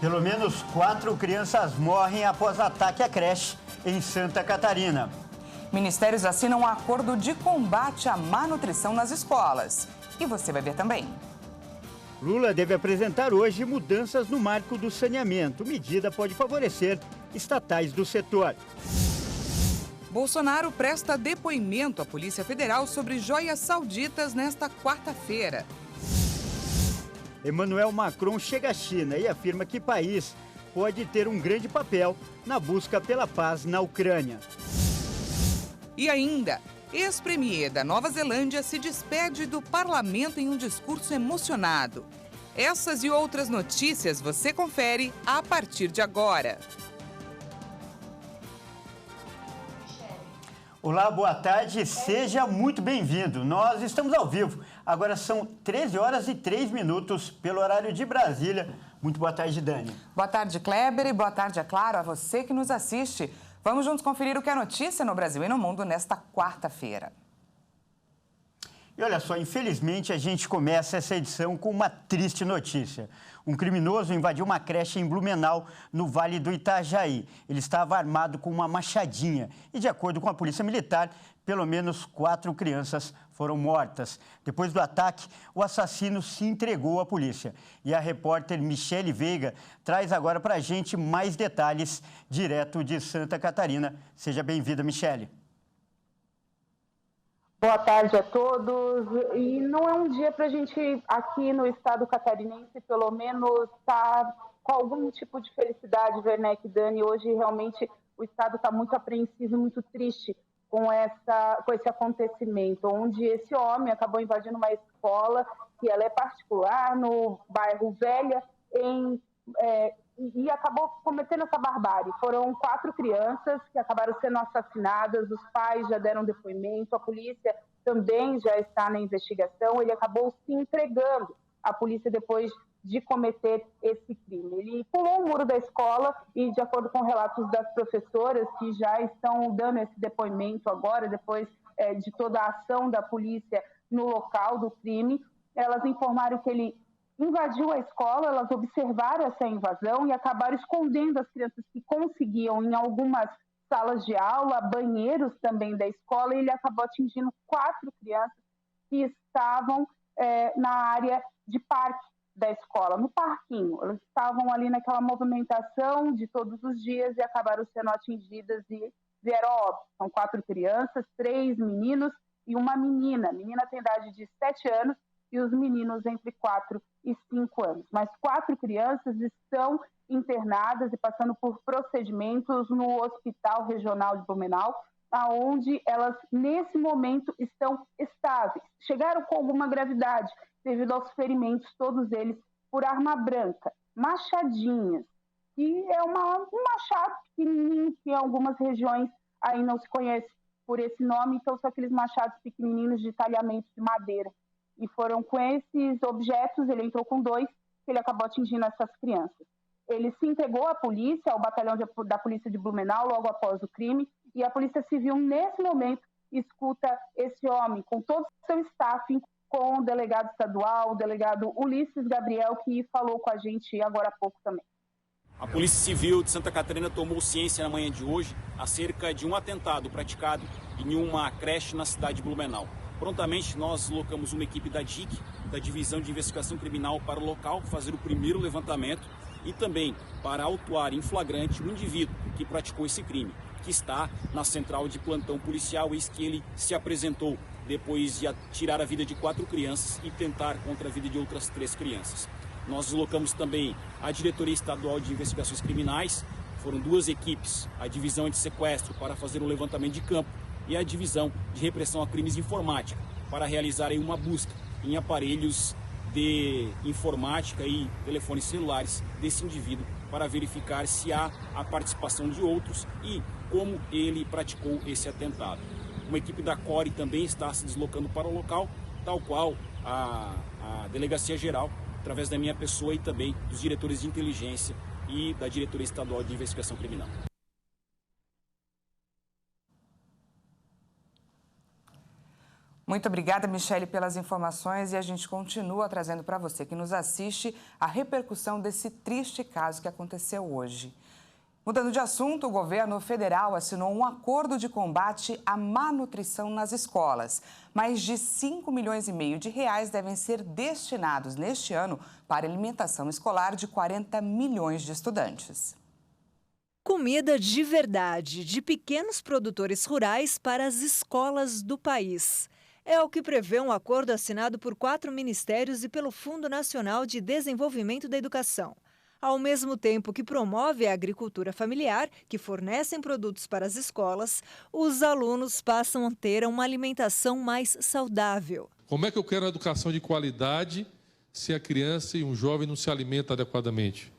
Pelo menos 4 crianças morrem após ataque à creche em Santa Catarina. Ministérios assinam um acordo de combate à má nutrição nas escolas. E você vai ver também. Lula deve apresentar hoje mudanças no marco do saneamento. Medida pode favorecer estatais do setor. Bolsonaro presta depoimento à Polícia Federal sobre joias sauditas nesta quarta-feira. Emmanuel Macron chega à China e afirma que o país pode ter um grande papel na busca pela paz na Ucrânia. E ainda, ex-premier da Nova Zelândia se despede do parlamento em um discurso emocionado. Essas e outras notícias você confere a partir de agora. Olá, boa tarde, seja muito bem-vindo. Nós estamos ao vivo. Agora são 13 horas e 3 minutos pelo horário de Brasília. Muito boa tarde, Dani. Boa tarde, Kleber, e boa tarde, é claro, a você que nos assiste. Vamos juntos conferir o que é notícia no Brasil e no mundo nesta quarta-feira. E olha só, infelizmente a gente começa essa edição com uma triste notícia. Um criminoso invadiu uma creche em Blumenau, no Vale do Itajaí. Ele estava armado com uma machadinha e, de acordo com a Polícia Militar, pelo menos 4 crianças foram mortas. Depois do ataque, o assassino se entregou à polícia. E a repórter Michele Veiga traz agora para a gente mais detalhes direto de Santa Catarina. Seja bem-vinda, Michele. Boa tarde a todos. E não é um dia para a gente, aqui no estado catarinense, pelo menos, estar com algum tipo de felicidade, Werneck, Dani. Hoje, realmente, o estado está muito apreensivo e muito triste com esse acontecimento, onde esse homem acabou invadindo uma escola, que ela é particular, no bairro Velha, e acabou cometendo essa barbárie. Foram 4 crianças que acabaram sendo assassinadas, os pais já deram depoimento, a polícia também já está na investigação. Ele acabou se entregando à polícia depois de cometer esse crime. Ele pulou o muro da escola e, de acordo com relatos das professoras que já estão dando esse depoimento agora, depois de toda a ação da polícia no local do crime, elas informaram que ele invadiu a escola, elas observaram essa invasão e acabaram escondendo as crianças que conseguiam em algumas salas de aula, banheiros também da escola, e ele acabou atingindo 4 crianças que estavam na área de parque da escola, no parquinho. Elas estavam ali naquela movimentação de todos os dias e acabaram sendo atingidas e vieram a óbito. São 4 crianças, 3 meninos e uma menina. A menina tem idade de 7 anos e os meninos entre 4 e 5 anos. Mas 4 crianças estão internadas e passando por procedimentos no Hospital Regional de Blumenau, onde elas, nesse momento, estão estáveis. Chegaram com alguma gravidade devido aos ferimentos, todos eles por arma branca, machadinhas, que é um machado pequenininho, que em algumas regiões aí não se conhece por esse nome, então são aqueles machados pequenininhos de talhamento de madeira. E foram com esses objetos, ele entrou com 2, que ele acabou atingindo essas crianças. Ele se entregou à polícia, ao batalhão da polícia de Blumenau, logo após o crime, e a Polícia Civil, nesse momento, escuta esse homem, com todo o seu staff, com o delegado estadual, o delegado Ulisses Gabriel, que falou com a gente agora há pouco também. A Polícia Civil de Santa Catarina tomou ciência na manhã de hoje acerca de um atentado praticado em uma creche na cidade de Blumenau. Prontamente, nós deslocamos uma equipe da DIC, da Divisão de Investigação Criminal, para o local, fazer o primeiro levantamento e também para autuar em flagrante o indivíduo que praticou esse crime, que está na central de plantão policial, eis que ele se apresentou depois de tirar a vida de 4 crianças e tentar contra a vida de outras 3 crianças. Nós deslocamos também a Diretoria Estadual de Investigações Criminais, foram 2 equipes, a Divisão de Sequestro para fazer o levantamento de campo e a Divisão de Repressão a Crimes de Informática para realizarem uma busca em aparelhos de informática e telefones celulares desse indivíduo para verificar se há a participação de outros e como ele praticou esse atentado. Uma equipe da CORE também está se deslocando para o local, tal qual a Delegacia Geral, através da minha pessoa e também dos diretores de inteligência e da Diretoria Estadual de Investigação Criminal. Muito obrigada, Michele, pelas informações, e a gente continua trazendo para você que nos assiste a repercussão desse triste caso que aconteceu hoje. Mudando de assunto, o governo federal assinou um acordo de combate à má nutrição nas escolas. Mais de 5,5 milhões de reais devem ser destinados neste ano para a alimentação escolar de 40 milhões de estudantes. Comida de verdade, de pequenos produtores rurais para as escolas do país. É o que prevê um acordo assinado por 4 ministérios e pelo Fundo Nacional de Desenvolvimento da Educação. Ao mesmo tempo que promove a agricultura familiar, que fornecem produtos para as escolas, os alunos passam a ter uma alimentação mais saudável. Como é que eu quero uma educação de qualidade se a criança e um jovem não se alimentam adequadamente?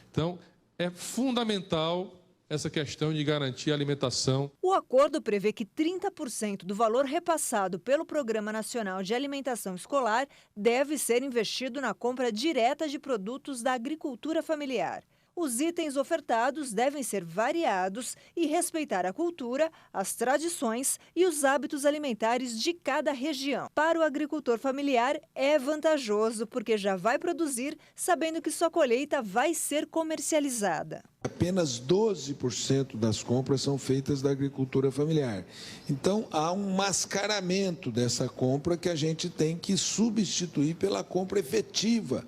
Então, é fundamental essa questão de garantir a alimentação. O acordo prevê que 30% do valor repassado pelo Programa Nacional de Alimentação Escolar deve ser investido na compra direta de produtos da agricultura familiar. Os itens ofertados devem ser variados e respeitar a cultura, as tradições e os hábitos alimentares de cada região. Para o agricultor familiar, é vantajoso porque já vai produzir sabendo que sua colheita vai ser comercializada. Apenas 12% das compras são feitas da agricultura familiar. Então, há um mascaramento dessa compra que a gente tem que substituir pela compra efetiva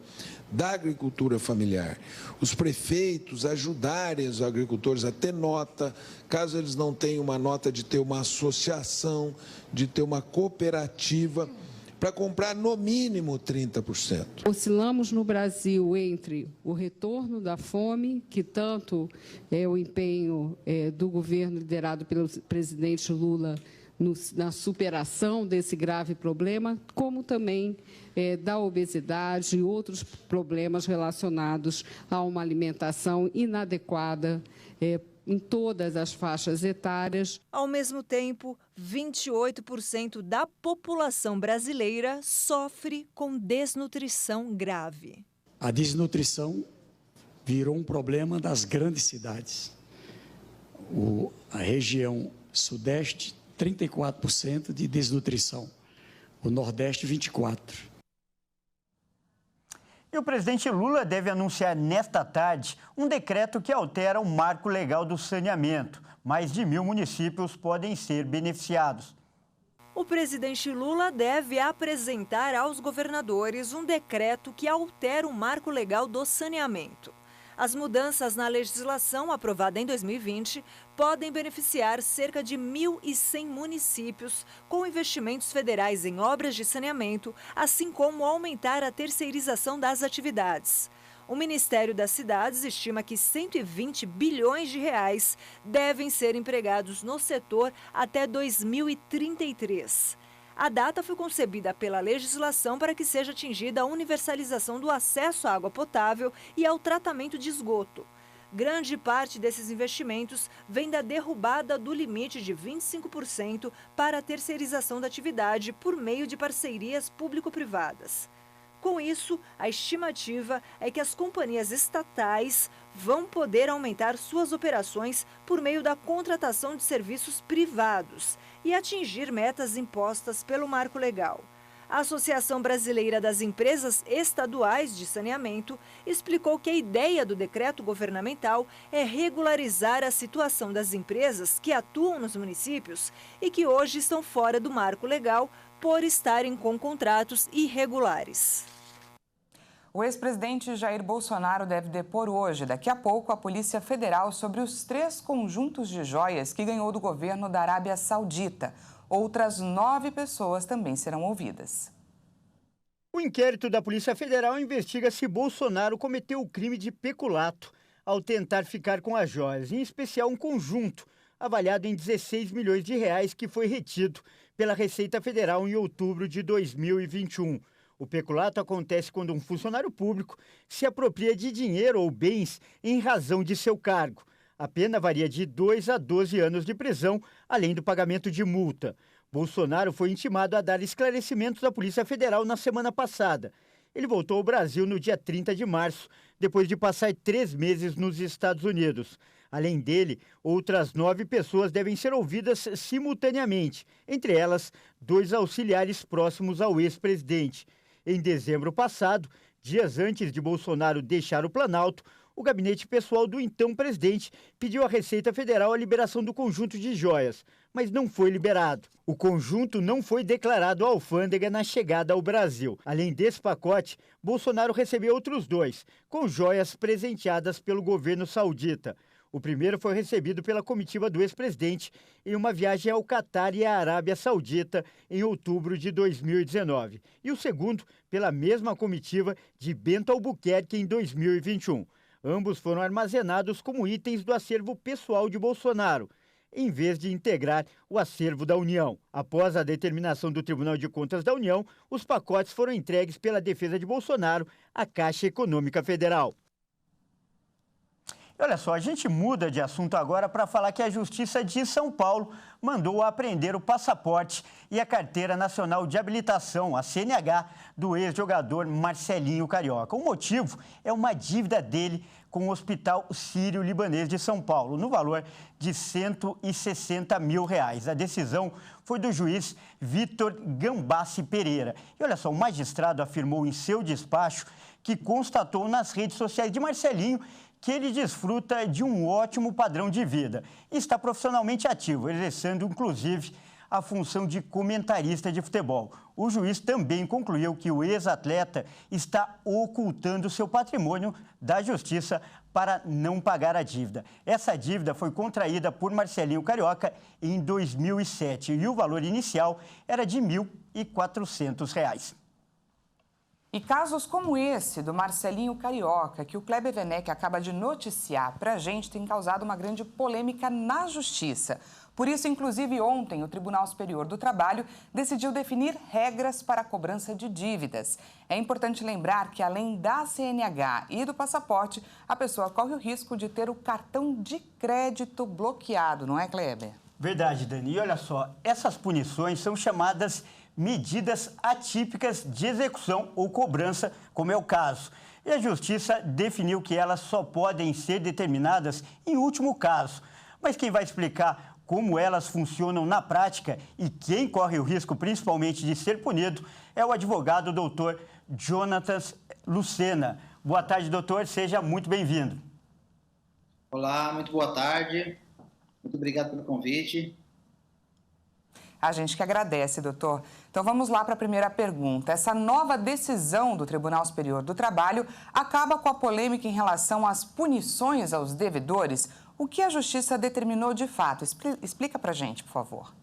da agricultura familiar. Os prefeitos ajudarem os agricultores a ter nota, caso eles não tenham uma nota, de ter uma associação, de ter uma cooperativa, para comprar no mínimo 30%. Oscilamos no Brasil entre o retorno da fome, que tanto é o empenho do governo liderado pelo presidente Lula na superação desse grave problema, como também da obesidade e outros problemas relacionados a uma alimentação inadequada em todas as faixas etárias. Ao mesmo tempo, 28% da população brasileira sofre com desnutrição grave. A desnutrição virou um problema das grandes cidades. A região sudeste, 34% de desnutrição. O Nordeste, 24%. E o presidente Lula deve anunciar nesta tarde um decreto que altera o marco legal do saneamento. Mais de 1.000 municípios podem ser beneficiados. O presidente Lula deve apresentar aos governadores um decreto que altera o marco legal do saneamento. As mudanças na legislação aprovada em 2020 podem beneficiar cerca de 1.100 municípios com investimentos federais em obras de saneamento, assim como aumentar a terceirização das atividades. O Ministério das Cidades estima que 120 bilhões de reais devem ser empregados no setor até 2033. A data foi concebida pela legislação para que seja atingida a universalização do acesso à água potável e ao tratamento de esgoto. Grande parte desses investimentos vem da derrubada do limite de 25% para a terceirização da atividade por meio de parcerias público-privadas. Com isso, a estimativa é que as companhias estatais vão poder aumentar suas operações por meio da contratação de serviços privados e atingir metas impostas pelo marco legal. A Associação Brasileira das Empresas Estaduais de Saneamento explicou que a ideia do decreto governamental é regularizar a situação das empresas que atuam nos municípios e que hoje estão fora do marco legal por estarem com contratos irregulares. O ex-presidente Jair Bolsonaro deve depor hoje, daqui a pouco, a Polícia Federal sobre os 3 conjuntos de joias que ganhou do governo da Arábia Saudita. Outras 9 pessoas também serão ouvidas. O inquérito da Polícia Federal investiga se Bolsonaro cometeu o crime de peculato ao tentar ficar com as joias, em especial um conjunto avaliado em 16 milhões de reais que foi retido pela Receita Federal em outubro de 2021. O peculato acontece quando um funcionário público se apropria de dinheiro ou bens em razão de seu cargo. A pena varia de 2 a 12 anos de prisão, além do pagamento de multa. Bolsonaro foi intimado a dar esclarecimentos à Polícia Federal na semana passada. Ele voltou ao Brasil no dia 30 de março, depois de passar 3 meses nos Estados Unidos. Além dele, outras 9 pessoas devem ser ouvidas simultaneamente, entre elas 2 auxiliares próximos ao ex-presidente. Em dezembro passado, dias antes de Bolsonaro deixar o Planalto, o gabinete pessoal do então presidente pediu à Receita Federal a liberação do conjunto de joias, mas não foi liberado. O conjunto não foi declarado à alfândega na chegada ao Brasil. Além desse pacote, Bolsonaro recebeu outros 2, com joias presenteadas pelo governo saudita. O primeiro foi recebido pela comitiva do ex-presidente em uma viagem ao Catar e à Arábia Saudita em outubro de 2019. E o segundo pela mesma comitiva de Bento Albuquerque em 2021. Ambos foram armazenados como itens do acervo pessoal de Bolsonaro, em vez de integrar o acervo da União. Após a determinação do Tribunal de Contas da União, os pacotes foram entregues pela defesa de Bolsonaro à Caixa Econômica Federal. Olha só, a gente muda de assunto agora para falar que a Justiça de São Paulo mandou apreender o passaporte e a Carteira Nacional de Habilitação, a CNH, do ex-jogador Marcelinho Carioca. O motivo é uma dívida dele com o Hospital Sírio-Libanês de São Paulo, no valor de R$160 mil. A decisão foi do juiz Vitor Gambassi Pereira. E olha só, o magistrado afirmou em seu despacho que constatou nas redes sociais de Marcelinho que ele desfruta de um ótimo padrão de vida e está profissionalmente ativo, exercendo inclusive a função de comentarista de futebol. O juiz também concluiu que o ex-atleta está ocultando seu patrimônio da justiça para não pagar a dívida. Essa dívida foi contraída por Marcelinho Carioca em 2007 e o valor inicial era de R$ 1.400. E casos como esse do Marcelinho Carioca, que o Kleber Werneck acaba de noticiar para a gente, tem causado uma grande polêmica na Justiça. Por isso, inclusive, ontem, o Tribunal Superior do Trabalho decidiu definir regras para a cobrança de dívidas. É importante lembrar que, além da CNH e do passaporte, a pessoa corre o risco de ter o cartão de crédito bloqueado, não é, Kleber? Verdade, Dani. E olha só, essas punições são chamadas medidas atípicas de execução ou cobrança, como é o caso. E a Justiça definiu que elas só podem ser determinadas em último caso. Mas quem vai explicar como elas funcionam na prática e quem corre o risco, principalmente, de ser punido, é o advogado doutor Jonatas Lucena. Boa tarde, doutor. Seja muito bem-vindo. Olá, muito boa tarde. Muito obrigado pelo convite. A gente que agradece, doutor. Então vamos lá para a primeira pergunta. Essa nova decisão do Tribunal Superior do Trabalho acaba com a polêmica em relação às punições aos devedores. O que a Justiça determinou de fato? Explica para a gente, por favor.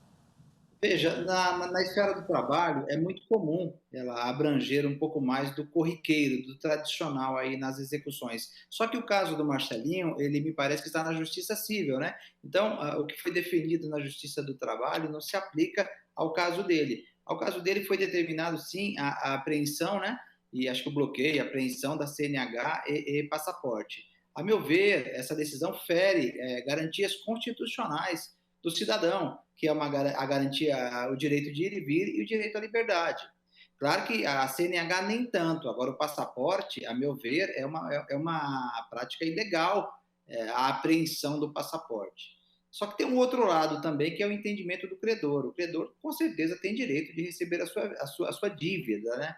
Veja, na esfera do trabalho é muito comum ela abranger um pouco mais do corriqueiro, do tradicional aí nas execuções. Só que o caso do Marcelinho, ele me parece que está na Justiça Civil, né? Então, o que foi definido na Justiça do Trabalho não se aplica ao caso dele. Ao caso dele foi determinado, sim, a apreensão, né? E acho que o bloqueio, a apreensão da CNH e passaporte. A meu ver, essa decisão fere garantias constitucionais do cidadão, que é a garantia, o direito de ir e vir e o direito à liberdade. Claro que a CNH nem tanto, agora o passaporte, a meu ver, é uma prática ilegal, a apreensão do passaporte. Só que tem um outro lado também, que é o entendimento do credor. O credor, com certeza, tem direito de receber a sua dívida, né?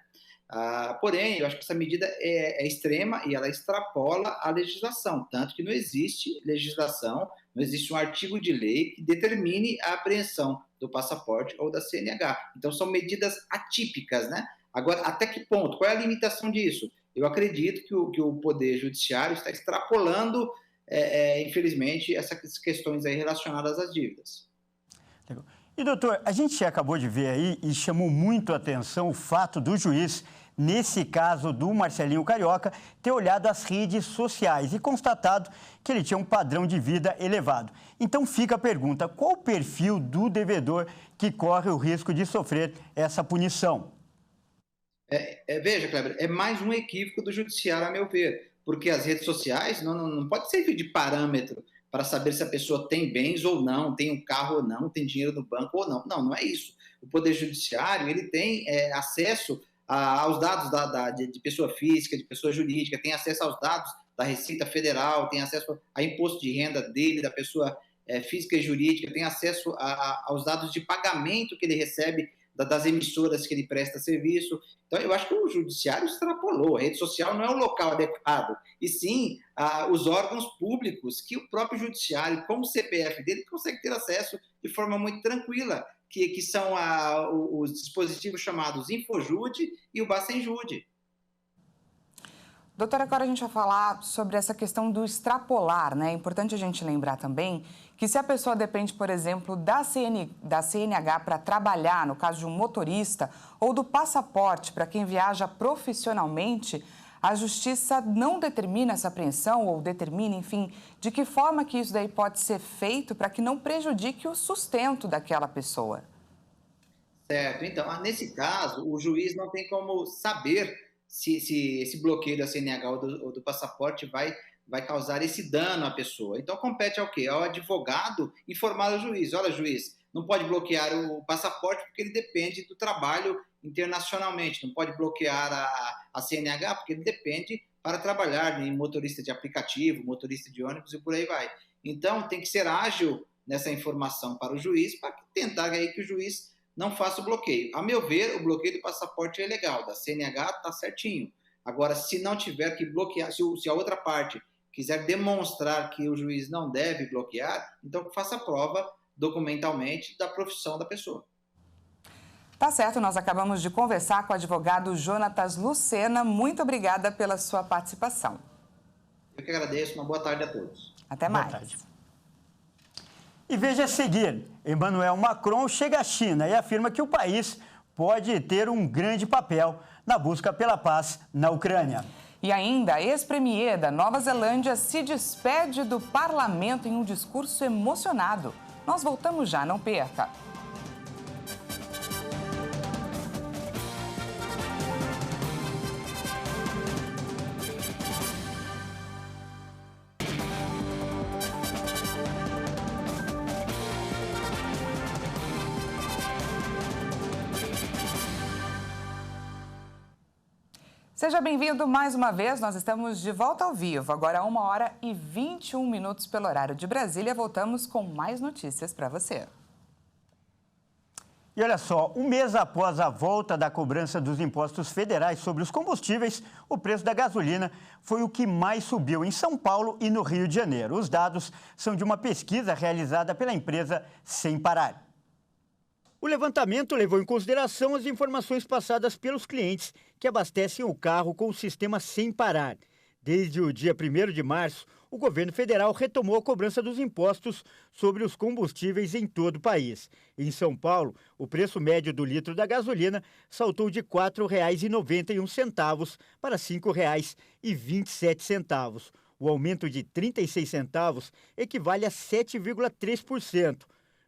Porém, eu acho que essa medida é extrema e ela extrapola a legislação, tanto que não existe legislação, não existe um artigo de lei que determine a apreensão do passaporte ou da CNH. Então, são medidas atípicas, né? Agora, até que ponto? Qual é a limitação disso? Eu acredito que o Poder Judiciário está extrapolando, infelizmente, essas questões aí relacionadas às dívidas. Legal. E, doutor, a gente acabou de ver aí e chamou muito a atenção o fato do juiz, nesse caso do Marcelinho Carioca, ter olhado as redes sociais e constatado que ele tinha um padrão de vida elevado. Então fica a pergunta, qual o perfil do devedor que corre o risco de sofrer essa punição? Veja, Kleber, é mais um equívoco do judiciário, a meu ver, porque as redes sociais não pode servir de parâmetro para saber se a pessoa tem bens ou não, tem um carro ou não, tem dinheiro no banco ou não. Não é isso. O Poder Judiciário, ele tem acesso aos dados de pessoa física, de pessoa jurídica, tem acesso aos dados da Receita Federal, tem acesso a imposto de renda dele, da pessoa física e jurídica, tem acesso aos dados de pagamento que ele recebe das emissoras que ele presta serviço. Então, eu acho que o judiciário extrapolou. A rede social não é o local adequado, e sim os órgãos públicos que o próprio judiciário, com o CPF dele, consegue ter acesso de forma muito tranquila, que são os dispositivos chamados InfoJude e o Bacenjude. Doutora, agora a gente vai falar sobre essa questão do extrapolar, né? É importante a gente lembrar também que se a pessoa depende, por exemplo, da CNH para trabalhar, no caso de um motorista, ou do passaporte para quem viaja profissionalmente, a Justiça não determina essa apreensão ou determina, enfim, de que forma que isso daí pode ser feito para que não prejudique o sustento daquela pessoa. Certo. Então, nesse caso, o juiz não tem como saber se esse bloqueio da CNH ou do passaporte vai causar esse dano à pessoa. Então, compete ao quê? Ao advogado informar o juiz. Olha, juiz, não pode bloquear o passaporte porque ele depende do trabalho internacionalmente. Não pode bloquear a CNH porque ele depende para trabalhar em motorista de aplicativo, motorista de ônibus e por aí vai. Então, tem que ser ágil nessa informação para o juiz para tentar aí que o juiz não faça o bloqueio. A meu ver, o bloqueio do passaporte é legal, da CNH está certinho. Agora, se não tiver que bloquear, se a outra parte quiser demonstrar que o juiz não deve bloquear, então faça a prova documentalmente da profissão da pessoa. Tá certo, nós acabamos de conversar com o advogado Jonatas Lucena. Muito obrigada pela sua participação. Eu que agradeço, uma boa tarde a todos. Até mais. Boa tarde. E veja a seguir, Emmanuel Macron chega à China e afirma que o país pode ter um grande papel na busca pela paz na Ucrânia. E ainda, a ex-premier da Nova Zelândia se despede do parlamento em um discurso emocionado. Nós voltamos já, não perca. Seja bem-vindo mais uma vez, nós estamos de volta ao vivo, agora 1h21 pelo horário de Brasília. Voltamos com mais notícias para você. E olha só, um mês após a volta da cobrança dos impostos federais sobre os combustíveis, o preço da gasolina foi o que mais subiu em São Paulo e no Rio de Janeiro. Os dados são de uma pesquisa realizada pela empresa Sem Parar. O levantamento levou em consideração as informações passadas pelos clientes que abastecem o carro com o sistema Sem Parar. Desde o dia 1º de março, o governo federal retomou a cobrança dos impostos sobre os combustíveis em todo o país. Em São Paulo, o preço médio do litro da gasolina saltou de R$ 4,91 para R$ 5,27. O aumento de 36 centavos equivale a 7,3%.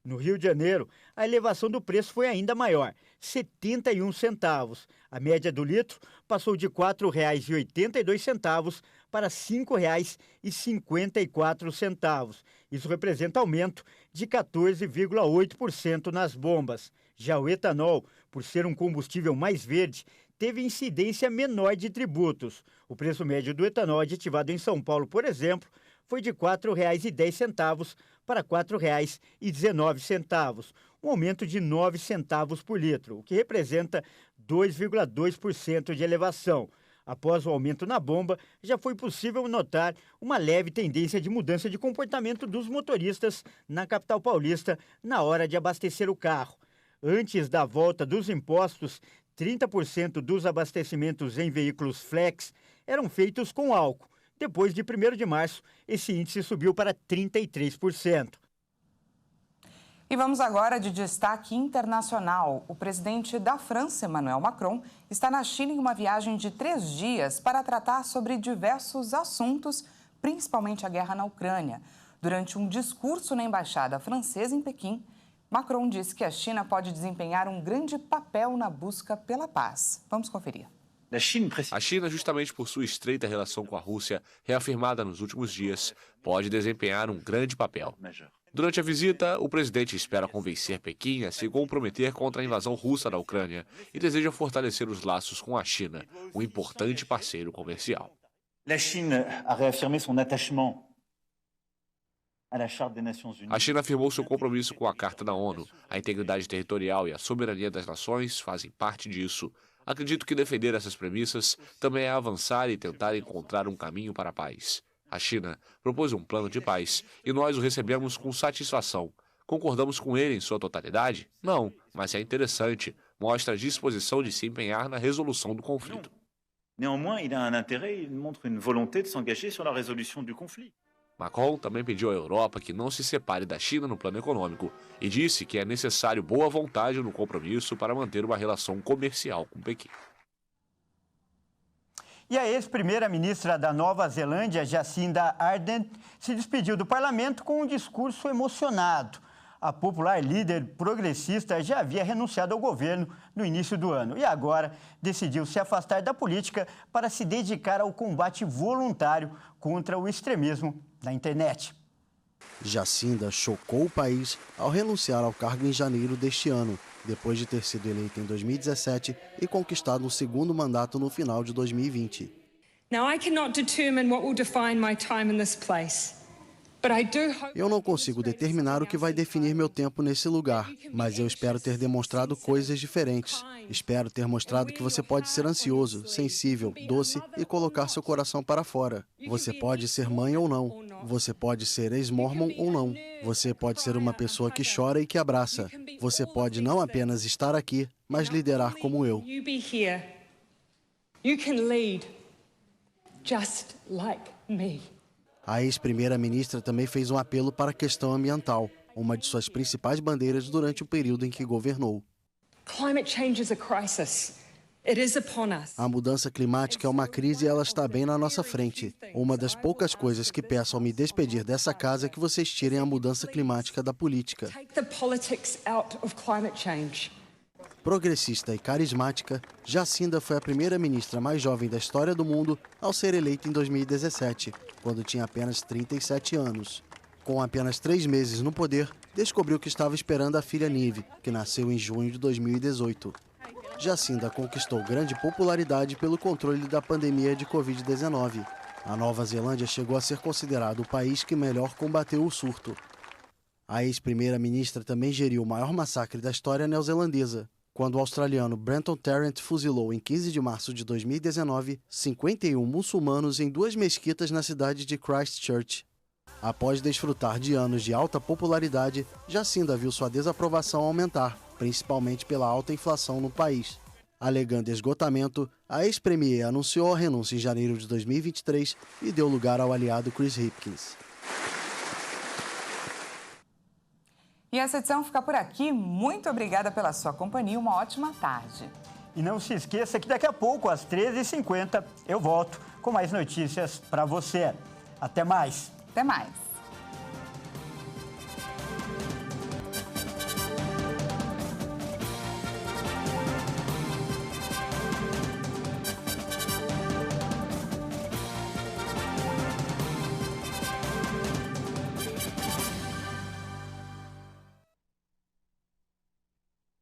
No Rio de Janeiro, a elevação do preço foi ainda maior, 71 centavos. A média do litro passou de R$ 4,82 para R$ 5,54. Isso representa aumento de 14,8% nas bombas. Já o etanol, por ser um combustível mais verde, teve incidência menor de tributos. O preço médio do etanol aditivado em São Paulo, por exemplo, foi de R$ 4,10 para R$ 4,19, um aumento de 9 centavos por litro, o que representa 2,2% de elevação. Após o aumento na bomba, já foi possível notar uma leve tendência de mudança de comportamento dos motoristas na capital paulista na hora de abastecer o carro. Antes da volta dos impostos, 30% dos abastecimentos em veículos flex eram feitos com álcool. Depois de 1º de março, esse índice subiu para 33%. E vamos agora de destaque internacional. O presidente da França, Emmanuel Macron, está na China em uma viagem de 3 dias para tratar sobre diversos assuntos, principalmente a guerra na Ucrânia. Durante um discurso na embaixada francesa em Pequim, Macron disse que a China pode desempenhar um grande papel na busca pela paz. Vamos conferir. A China, justamente por sua estreita relação com a Rússia, reafirmada nos últimos dias, pode desempenhar um grande papel. Durante a visita, o presidente espera convencer Pequim a se comprometer contra a invasão russa da Ucrânia e deseja fortalecer os laços com a China, um importante parceiro comercial. La Chine a réaffirmé son attachement à la Charte des Nations Unies. A China afirmou seu compromisso com a Carta da ONU. A integridade territorial e a soberania das nações fazem parte disso. Acredito que defender essas premissas também é avançar e tentar encontrar um caminho para a paz. A China propôs um plano de paz e nós o recebemos com satisfação. Concordamos com ele em sua totalidade? Não, mas é interessante. Mostra a disposição de se empenhar na resolução do conflito. Néanmoins, il a un intérêt, il montre une volonté de s'engager sur la résolution du conflit. Macron também pediu à Europa que não se separe da China no plano econômico e disse que é necessário boa vontade no compromisso para manter uma relação comercial com Pequim. E a ex-primeira-ministra da Nova Zelândia, Jacinda Ardern, se despediu do parlamento com um discurso emocionado. A popular líder progressista já havia renunciado ao governo no início do ano e agora decidiu se afastar da política para se dedicar ao combate voluntário contra o extremismo na internet. Jacinda chocou o país ao renunciar ao cargo em janeiro deste ano, depois de ter sido eleita em 2017 e conquistado um segundo mandato no final de 2020. Now I cannot determine what will define my time in this place. Eu não consigo determinar o que vai definir meu tempo nesse lugar, mas eu espero ter demonstrado coisas diferentes. Espero ter mostrado que você pode ser ansioso, sensível, doce e colocar seu coração para fora. Você pode ser mãe ou não. Você pode ser ex-mormon ou não. Você pode ser uma pessoa que chora e que abraça. Você pode não apenas estar aqui, mas liderar como eu. You can lead just like me. A ex-primeira-ministra também fez um apelo para a questão ambiental, uma de suas principais bandeiras durante o período em que governou. Climate change is a crisis. It is upon us. A mudança climática é uma crise e ela está bem na nossa frente. Uma das poucas coisas que peço ao me despedir dessa casa é que vocês tirem a mudança climática da política. Take the politics out of climate change. Progressista e carismática, Jacinda foi a primeira-ministra mais jovem da história do mundo ao ser eleita em 2017, quando tinha apenas 37 anos. Com apenas 3 meses no poder, descobriu que estava esperando a filha Nive, que nasceu em junho de 2018. Jacinda conquistou grande popularidade pelo controle da pandemia de Covid-19. A Nova Zelândia chegou a ser considerado o país que melhor combateu o surto. A ex-primeira-ministra também geriu o maior massacre da história neozelandesa, quando o australiano Brenton Tarrant fuzilou em 15 de março de 2019 51 muçulmanos em 2 mesquitas na cidade de Christchurch. Após desfrutar de anos de alta popularidade, Jacinda viu sua desaprovação aumentar, principalmente pela alta inflação no país. Alegando esgotamento, a ex-premier anunciou a renúncia em janeiro de 2023 e deu lugar ao aliado Chris Hipkins. E essa edição fica por aqui. Muito obrigada pela sua companhia. Uma ótima tarde. E não se esqueça que daqui a pouco, às 13h50, eu volto com mais notícias para você. Até mais. Até mais.